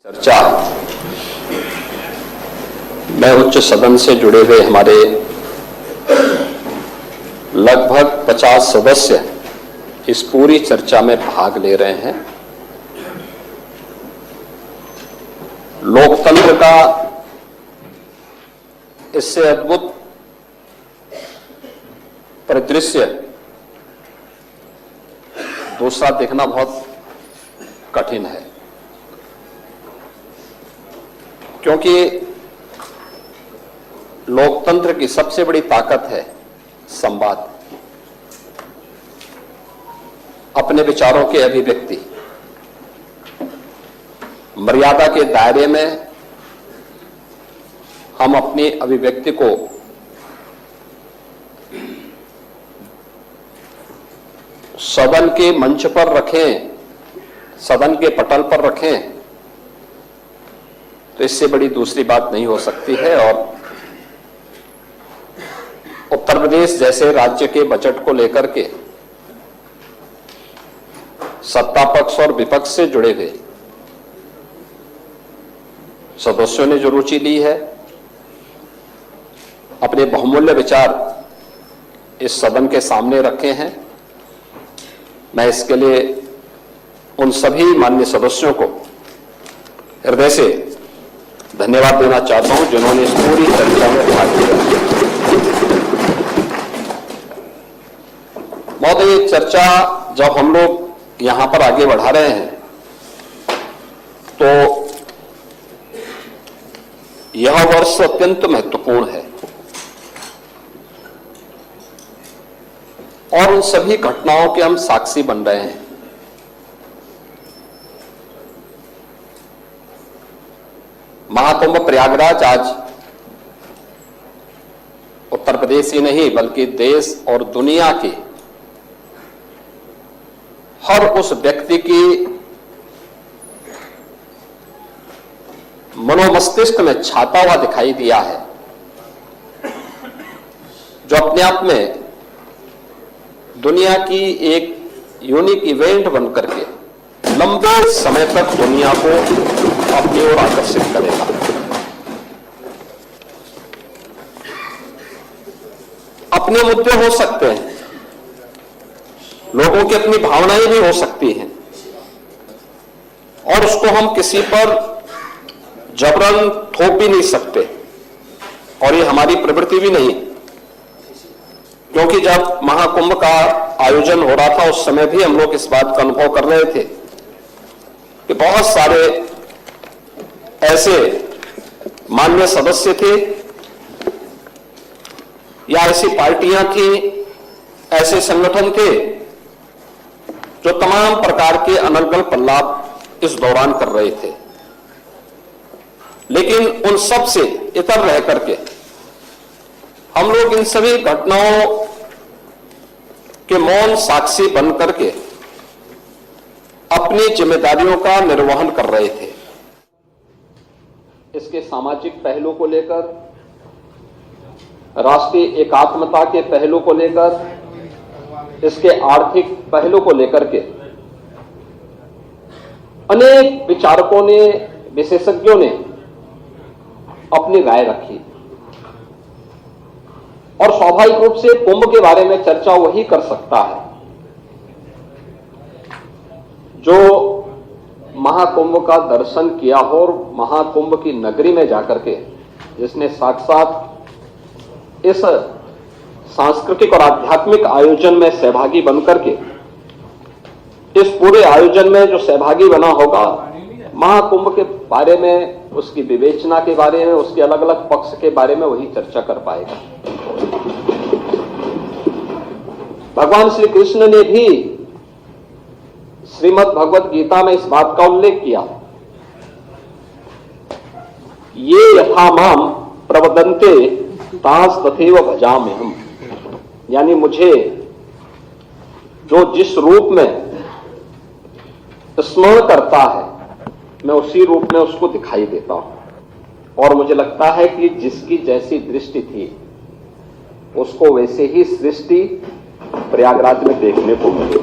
चर्चा में उच्च सदन से जुड़े हुए हमारे लगभग 50 सदस्य इस पूरी चर्चा में भाग ले रहे हैं। लोकतंत्र का इससे अद्भुत परिदृश्य दूसरा देखना बहुत कठिन है, क्योंकि लोकतंत्र की सबसे बड़ी ताकत है संवाद, अपने विचारों की अभिव्यक्ति। मर्यादा के दायरे में हम अपनी अभिव्यक्ति को सदन के मंच पर रखें, सदन के पटल पर रखें, तो इससे बड़ी दूसरी बात नहीं हो सकती है। और उत्तर प्रदेश जैसे राज्य के बजट को लेकर के सत्ता पक्ष और विपक्ष से जुड़े हुए सदस्यों ने जो रुचि ली है, अपने बहुमूल्य विचार इस सदन के सामने रखे हैं, मैं इसके लिए उन सभी माननीय सदस्यों को हृदय से धन्यवाद देना चाहता हूं जिन्होंने इस पूरी चर्चा में भाग लिया। महोदय, ये चर्चा जब हम लोग यहां पर आगे बढ़ा रहे हैं तो यह वर्ष अत्यंत महत्वपूर्ण है और उन सभी घटनाओं के हम साक्षी बन रहे हैं। महाकुंभ प्रयागराज आज उत्तर प्रदेश ही नहीं बल्कि देश और दुनिया के हर उस व्यक्ति की मनोमस्तिष्क में छाता हुआ दिखाई दिया है, जो अपने आप में दुनिया की एक यूनिक इवेंट बनकर के लंबे समय तक दुनिया को अपनी ओर आकर्षित करेगा। अपने मुद्दे हो सकते हैं, लोगों की अपनी भावनाएं भी हो सकती हैं और उसको हम किसी पर जबरन थोप भी नहीं सकते और ये हमारी प्रवृत्ति भी नहीं, क्योंकि जब महाकुंभ का आयोजन हो रहा था उस समय भी हम लोग इस बात का अनुभव कर रहे थे कि बहुत सारे ऐसे माननीय सदस्य थे या ऐसी पार्टियां थी, ऐसे संगठन थे जो तमाम प्रकार के अनर्गल लाभ इस दौरान कर रहे थे, लेकिन उन सब से इतर रह करके हम लोग इन सभी घटनाओं के मौन साक्षी बन करके अपनी जिम्मेदारियों का निर्वहन कर रहे थे। इसके सामाजिक पहलू को लेकर, राष्ट्रीय एकात्मता के पहलू को लेकर, इसके आर्थिक पहलू को लेकर के अनेक विचारकों ने, विशेषज्ञों ने अपनी राय रखी और स्वाभाविक रूप से कुंभ के बारे में चर्चा वही कर सकता है जो महाकुंभ का दर्शन किया हो और महाकुंभ की नगरी में जाकर के जिसने साक्षात इस सांस्कृतिक और आध्यात्मिक आयोजन में सहभागी बनकर के इस पूरे आयोजन में जो सहभागी बना होगा, महाकुंभ के बारे में, उसकी विवेचना के बारे में, उसके अलग अलग पक्ष के बारे में वही चर्चा कर पाएगा। भगवान श्री कृष्ण ने भी श्रीमद् भगवत गीता में इस बात का उल्लेख किया, ये यथा माम प्रवदन्ते तास तथैव भजाम्यहम्, यानी मुझे जो जिस रूप में स्मरण करता है मैं उसी रूप में उसको दिखाई देता हूं और मुझे लगता है कि जिसकी जैसी दृष्टि थी उसको वैसे ही सृष्टि प्रयागराज में देखने को मिली।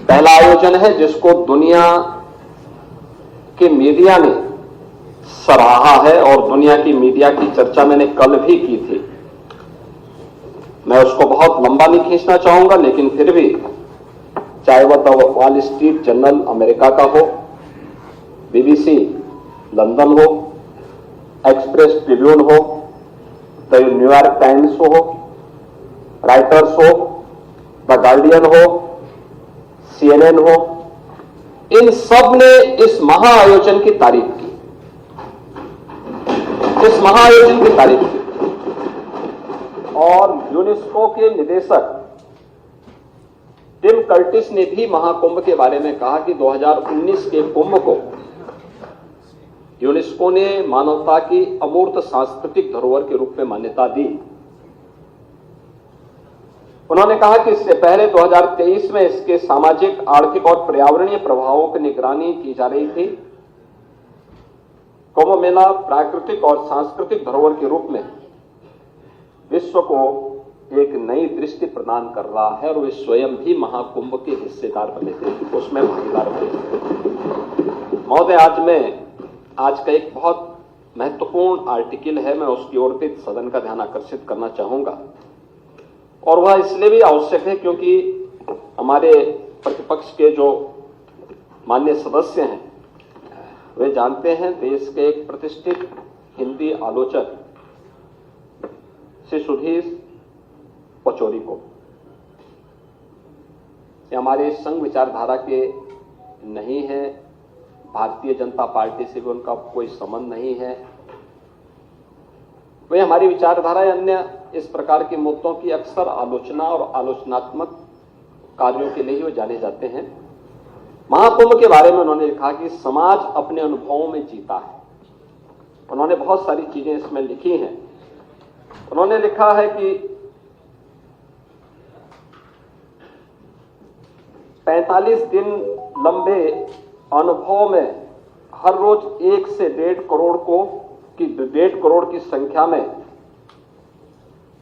पहला आयोजन है जिसको दुनिया कि मीडिया ने सराहा है और दुनिया की मीडिया की चर्चा मैंने कल भी की थी। मैं उसको बहुत लंबा नहीं खींचना चाहूंगा, लेकिन फिर भी चाहे वह the wall street journal America का हो, बीबीसी लंदन हो, एक्सप्रेस ट्रिब्यून हो, द न्यूयॉर्क टाइम्स हो, राइटर्स हो, द गार्डियन हो, CNN हो, इन सब ने इस महाआयोजन की तारीफ की, इस महाआयोजन की तारीफ की। और यूनेस्को के निदेशक टिम कर्टिस ने भी महाकुंभ के बारे में कहा कि 2019 के कुंभ को यूनेस्को ने मानवता की अमूर्त सांस्कृतिक धरोहर के रूप में मान्यता दी। उन्होंने कहा कि इससे पहले 2023 में इसके सामाजिक, आर्थिक और पर्यावरणीय प्रभावों की निगरानी की जा रही थी। कुंभ मेला प्राकृतिक और सांस्कृतिक धरोहर के रूप में विश्व को एक नई दृष्टि प्रदान कर रहा है और वे स्वयं भी महाकुंभ के हिस्सेदार बने थे, उसमें भागीदार बने थे। महोदय, आज का एक बहुत महत्वपूर्ण आर्टिकल है, मैं उसकी ओर भी सदन का ध्यान आकर्षित करना चाहूंगा। और वह इसलिए भी आवश्यक है क्योंकि हमारे प्रतिपक्ष के जो माननीय सदस्य हैं वे जानते हैं देश के एक प्रतिष्ठित हिंदी आलोचक श्री सुधीर पचौरी को। ये हमारे संघ विचारधारा के नहीं है, भारतीय जनता पार्टी से भी उनका कोई संबंध नहीं है। वे हमारी विचारधारा या अन्य इस प्रकार के मुद्दों की अक्सर आलोचना और आलोचनात्मक कार्यों के लिए ही वो जाने जाते हैं। महाकुंभ के बारे में उन्होंने लिखा कि समाज अपने अनुभवों में जीता है। उन्होंने बहुत सारी चीजें इसमें लिखी हैं। उन्होंने लिखा है कि 45 दिन लंबे अनुभव में हर रोज 1 से 1.5 करोड़ की संख्या में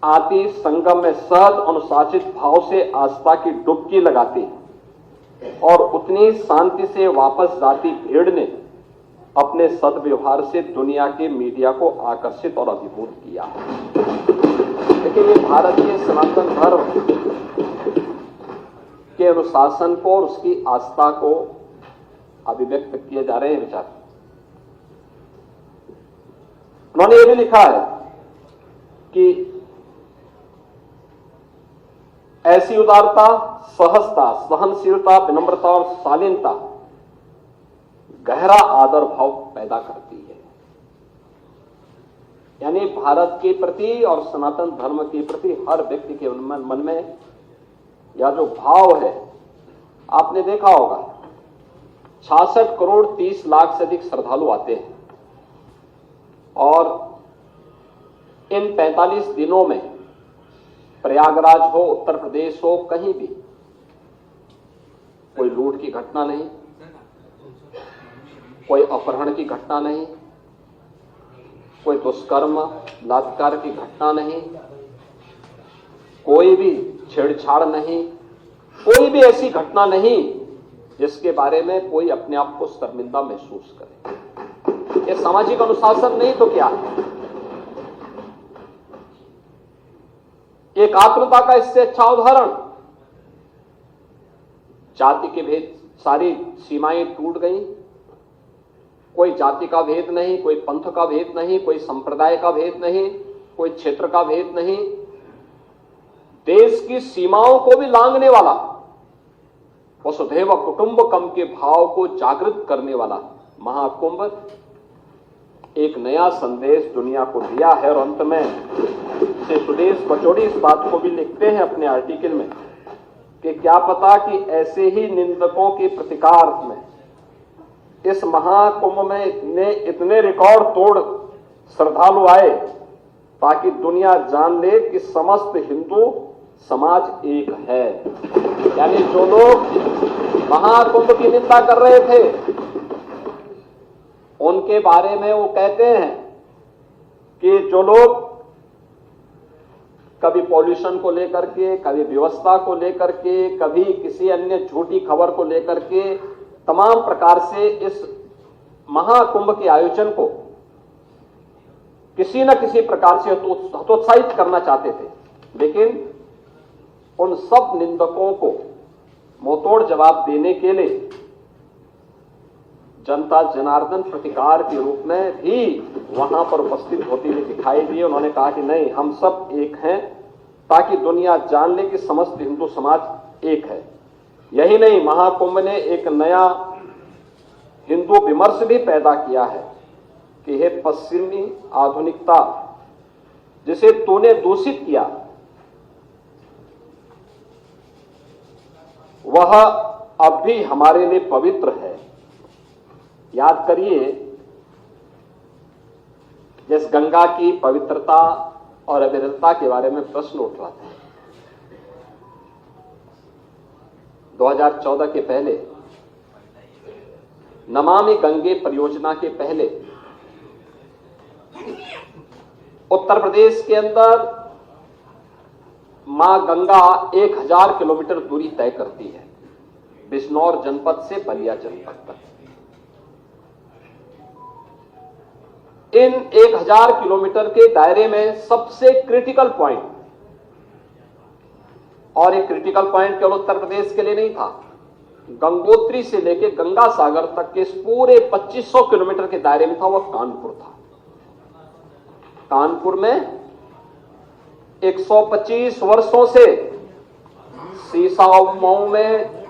आती संगम में सहज अनुशासित भाव से आस्था की डुबकी लगाती और उतनी शांति से वापस जाती भीड़ ने अपने सद्व्यवहार से दुनिया के मीडिया को आकर्षित और अभिभूत किया। लेकिन ये भारतीय सनातन धर्म के अनुशासन को और उसकी आस्था को अभिव्यक्त किए जा रहे हैं विचार। उन्होंने ये भी लिखा है कि ऐसी उदारता, सहजता, सहनशीलता, विनम्रता और शालीनता गहरा आदर भाव पैदा करती है। यानी भारत के प्रति और सनातन धर्म के प्रति हर व्यक्ति के मन में यह जो भाव है, आपने देखा होगा 66 करोड़ 30 लाख से अधिक श्रद्धालु आते हैं और इन 45 दिनों में प्रयागराज हो, उत्तर प्रदेश हो, कहीं भी कोई लूट की घटना नहीं, कोई अपहरण की घटना नहीं, कोई दुष्कर्म बलात्कार की घटना नहीं, कोई भी छेड़छाड़ नहीं, कोई भी ऐसी घटना नहीं जिसके बारे में कोई अपने आप को शर्मिंदा महसूस करे। यह सामाजिक अनुशासन नहीं तो क्या है? एक आत्मता का इससे अच्छा उदाहरण। जाति के भेद, सारी सीमाएं टूट गई। कोई जाति का भेद नहीं, कोई पंथ का भेद नहीं, कोई संप्रदाय का भेद नहीं, कोई क्षेत्र का भेद नहीं। देश की सीमाओं को भी लांघने वाला, वसुधैव कुटुंबकम के भाव को जागृत करने वाला महाकुंभ एक नया संदेश दुनिया को दिया है। और अंत में श्री सुधीर पचौरी इस बात को भी लिखते हैं अपने आर्टिकल में कि क्या पता कि ऐसे ही निंदकों के प्रतिकार में इस महाकुंभ में इतने रिकॉर्ड तोड़ श्रद्धालु आए ताकि दुनिया जान ले कि समस्त हिंदू समाज एक है। यानी जो लोग महाकुंभ की निंदा कर रहे थे उनके बारे में वो कहते हैं कि जो लोग कभी पॉल्यूशन को लेकर के, कभी व्यवस्था को लेकर के, कभी किसी अन्य झूठी खबर को लेकर के तमाम प्रकार से इस महाकुंभ के आयोजन को किसी न किसी प्रकार से हतोत्साहित करना चाहते थे, लेकिन उन सब निंदकों को मुंहतोड़ जवाब देने के लिए जनता जनार्दन प्रतिकार के रूप में भी वहां पर उपस्थित होती हुई दिखाई दी। उन्होंने कहा कि नहीं, हम सब एक हैं, ताकि दुनिया जान ले कि समस्त हिंदू समाज एक है। यही नहीं, महाकुंभ ने एक नया हिंदू विमर्श भी पैदा किया है कि हे पश्चिमी आधुनिकता, जिसे तूने दूषित किया, वह अब भी हमारे लिए पवित्र है। याद करिए, जिस गंगा की पवित्रता और अविरलता के बारे में प्रश्न उठ रहा था, 2014 के पहले, नमामि गंगे परियोजना के पहले उत्तर प्रदेश के अंदर मां गंगा 1000 किलोमीटर दूरी तय करती है, बिजनौर जनपद से बलिया जनपद तक। इन 1000 किलोमीटर के दायरे में सबसे क्रिटिकल पॉइंट, और एक क्रिटिकल पॉइंट केवल उत्तर प्रदेश के लिए नहीं था, गंगोत्री से लेकर गंगा सागर तक के इस पूरे 2500 किलोमीटर के दायरे में था, वह कानपुर था। कानपुर में 125 वर्षों से सीसामऊ में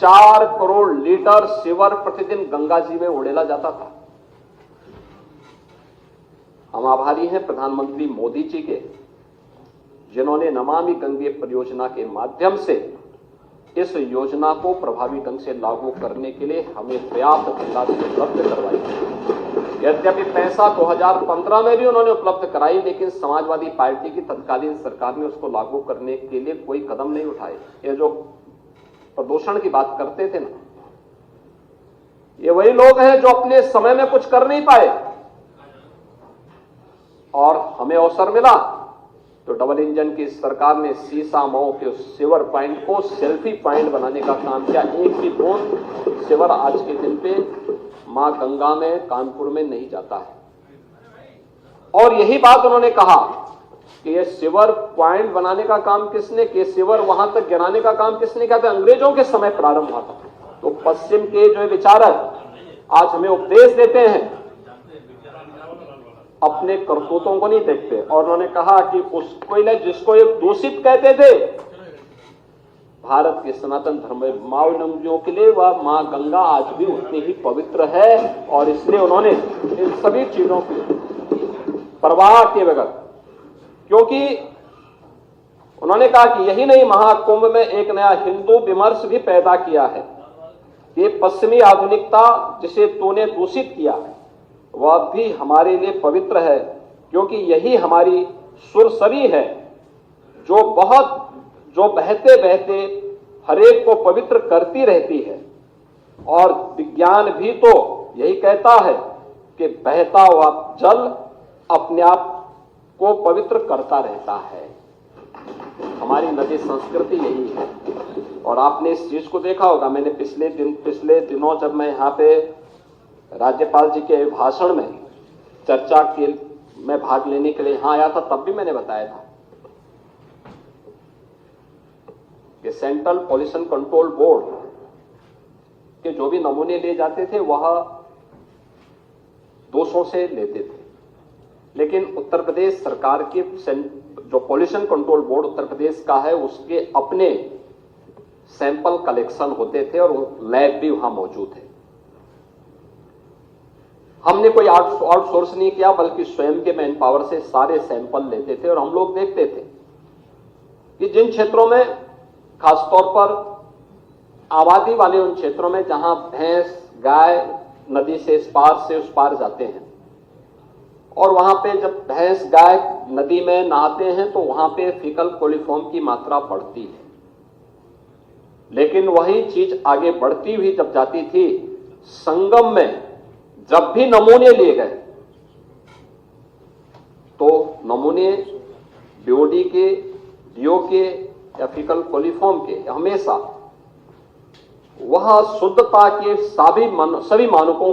4 करोड़ लीटर सीवर प्रतिदिन गंगा जी में उड़ेला जाता था। हम आभारी हैं प्रधानमंत्री मोदी जी के, जिन्होंने नमामि गंगे परियोजना के माध्यम से इस योजना को प्रभावी ढंग से लागू करने के लिए हमें पर्याप्त धनराशि उपलब्ध करवाई। यद्यपि पैसा 2015 में भी उन्होंने उपलब्ध कराई, लेकिन समाजवादी पार्टी की तत्कालीन सरकार ने उसको लागू करने के लिए कोई कदम नहीं उठाए। ये जो प्रदूषण की बात करते थे ना, ये वही लोग हैं जो अपने समय में कुछ कर नहीं पाए, और हमें अवसर मिला तो डबल इंजन की सरकार ने सीसामऊ के सीवर पॉइंट को सेल्फी पॉइंट बनाने का काम किया। एक भी बूंद सीवर आज के दिन पे मां गंगा में, कानपुर में नहीं जाता है। और यही बात उन्होंने कहा कि ये सीवर पॉइंट बनाने का काम किसने किया, सीवर वहां तक गिराने का काम किसने किया था, अंग्रेजों के समय प्रारंभ हुआ था। तो पश्चिम के जो विचारक आज हमें उपदेश देते हैं, अपने करतूतों को नहीं देखते। और उन्होंने कहा कि उसको जिसको एक दूषित कहते थे, भारत के सनातन धर्मावलंबियों के लिए वह मां गंगा आज भी उतनी ही पवित्र है, और इसलिए उन्होंने इन सभी चीजों की परवाह किए बगैर, क्योंकि उन्होंने कहा कि यही नहीं, महाकुंभ में एक नया हिंदू विमर्श भी पैदा किया है। ये पश्चिमी आधुनिकता जिसे तूने दूषित किया, वह भी हमारे लिए पवित्र है, क्योंकि यही हमारी सुरसरी है जो बहते बहते हरेक को पवित्र करती रहती है। और विज्ञान भी तो यही कहता है कि बहता हुआ जल अपने आप को पवित्र करता रहता है। हमारी नदी संस्कृति यही है। और आपने इस चीज को देखा होगा, मैंने पिछले दिनों जब मैं यहाँ पे राज्यपाल जी के भाषण में चर्चा के में भाग लेने के लिए यहां आया था, तब भी मैंने बताया था कि सेंट्रल पॉल्यूशन कंट्रोल बोर्ड के जो भी नमूने लिए जाते थे वह 200 से लेते थे, लेकिन उत्तर प्रदेश सरकार के जो pollution control board Uttar Pradesh का है, उसके अपने सैंपल कलेक्शन होते थे और लैब भी वहां मौजूद है। हमने कोई आउटसोर्स नहीं किया, बल्कि स्वयं के मैन पावर से सारे सैंपल लेते थे। और हम लोग देखते थे कि जिन क्षेत्रों में, खासतौर पर आबादी वाले उन क्षेत्रों में जहां भैंस गाय नदी से इस पार से उस पार जाते हैं, और वहां पे जब भैंस गाय नदी में नहाते हैं तो वहां पे फीकल कोलिफॉर्म की मात्रा बढ़ती है। लेकिन वही चीज आगे बढ़ती हुई जब जाती थी, संगम में जब भी नमूने लिए गए तो नमूने बीओडी के, डीओ के या फीकल कोलिफॉर्म के हमेशा वह शुद्धता के सभी मानकों को